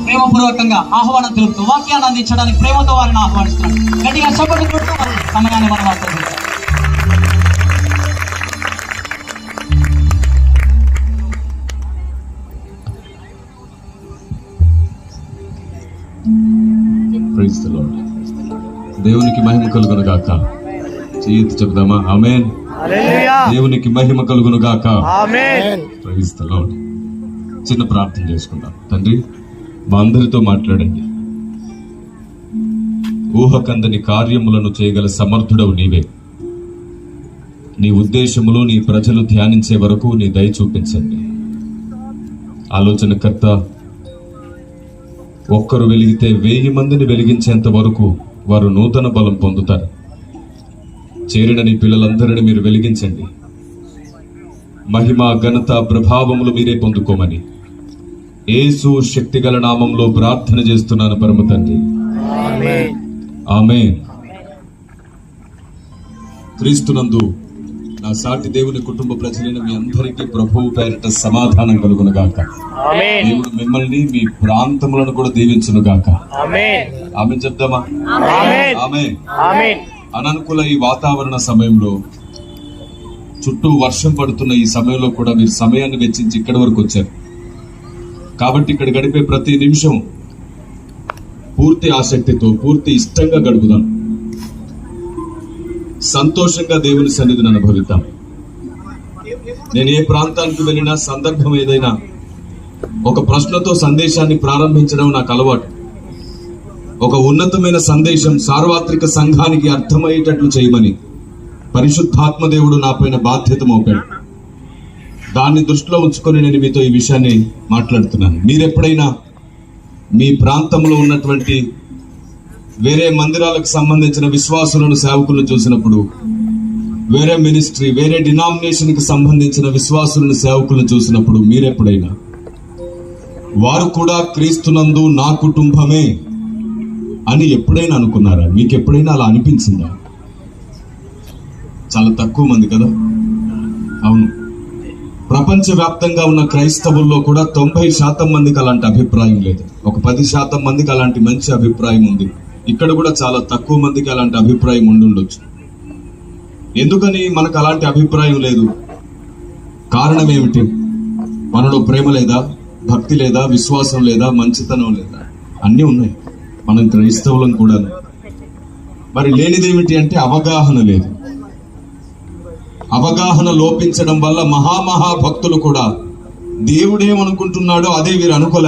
ప్రేమపూర్వకంగా ఆహ్వానం తెలుపుతూ వాక్యాన్ని అందించడానికి ప్రేమతో వారిని ఆహ్వానిస్తున్నాడు. గట్టిగా చప్పట్లు కొడుతూ సమయాన్ని మనం ఆస్వాదించాలి. Praise the lord. దేవునికి మహిమ కలుగును గాక. చేతి చెప్దామా? ఆమేన్. దేవునికి మహిమ కలుగును గాక. Praise the lord. చిన్న ప్రార్థన చేసుకుందాం. తండ్రి, మా అందరితో మాట్లాడండి. ఊహకందని కార్యములను చేయగల సమర్థుడవు నీవే. నీ ఉద్దేశములు నీ ప్రజలు ధ్యానించే వరకు నీ దయ చూపించండి. ఆలోచనకర్త, ఒక్కరు వెలిగితే 1000 మందిని వెలిగించేంత వరకు వారు నూతన బలం పొందుతారు. చేరిన నీ పిల్లలందరినీ మీరు వెలిగించండి. మహిమ, ఘనత, ప్రభావములు మీరే పొందుకోమని యేసు శక్తిగల నామంలో ప్రార్థన చేస్తున్నాను పరమ తండ్రి. ఆమేన్. క్రీస్తునందు నా సాటి దేవుని కుటుంబ ప్రజలైన మీ అందరికీ ప్రభువు పేరిట సమాధానం కలుగునుగాక. దేవుడు మిమ్మల్ని మీ ప్రాంతములను కూడా దీవించునుగాక. ఆమేన్ చెప్దామా? ఆమేన్. అననుకూల ఈ వాతావరణ సమయంలో, చుట్టూ వర్షం పడుతున్న ఈ సమయంలో కూడా మీరు సమయాన్ని వెచ్చించి ఇక్కడి వరకు వచ్చారు. కాబట్టి ఇక్కడ గడిపే ప్రతి నిమిషం పూర్తి ఆసక్తితో, పూర్తి ఇష్టంగా గడుపుదాం. సంతోషంగా దేవుని సన్నిధిని అనుభవిద్దాం. నేను ఏ ప్రాంతానికి వెళ్ళినా, సందర్భం ఏదైనా, ఒక ప్రశ్నతో సందేశాన్ని ప్రారంభించడం నాకు అలవాటు. ఒక ఉన్నతమైన సందేశం సార్వత్రిక సంఘానికి అర్థమయ్యేటట్లు చేయమని పరిశుద్ధాత్మ దేవుడు నాపైన బాధ్యత మోపాడు. దాన్ని దృష్టిలో ఉంచుకొని నేను మీతో ఈ విషయాన్ని మాట్లాడుతున్నాను. మీరెప్పుడైనా మీ ప్రాంతంలో ఉన్నటువంటి వేరే మందిరాలకు సంబంధించిన విశ్వాసులను, సేవకులను చూసినప్పుడు, వేరే మినిస్ట్రీ, వేరే డినామినేషన్ కి సంబంధించిన విశ్వాసులను, సేవకులను చూసినప్పుడు మీరెప్పుడైనా వారు కూడా క్రీస్తునందు నా కుటుంబమే అని ఎప్పుడైనా అనుకున్నారా? మీకు ఎప్పుడైనా అలా అనిపించిందా? చాలా తక్కువ మంది కదా. అవును, ప్రపంచవ్యాప్తంగా ఉన్న క్రైస్తవుల్లో కూడా 90% మందికి అలాంటి అభిప్రాయం లేదు. ఒక 10% మందికి అలాంటి మంచి అభిప్రాయం ఉంది. ఇక్కడ కూడా చాలా తక్కువ మందికి అలాంటి అభిప్రాయం ఉండుండొచ్చు. ఎందుకని మనకు అలాంటి అభిప్రాయం లేదు? కారణం ఏమిటి? మనలో ప్రేమ లేదా, భక్తి లేదా, విశ్వాసం లేదా, మంచితనం లేదా? అన్నీ ఉన్నాయి. మనం క్రైస్తవులం కూడా. మరి లేనిదేమిటి అంటే అవగాహన లేదు. అవగాహన లోపించడం వల్ల మహాభక్తులు కూడా దేవుడేమనుకుంటున్నాడో అదే వీరు అనుకోలేరు.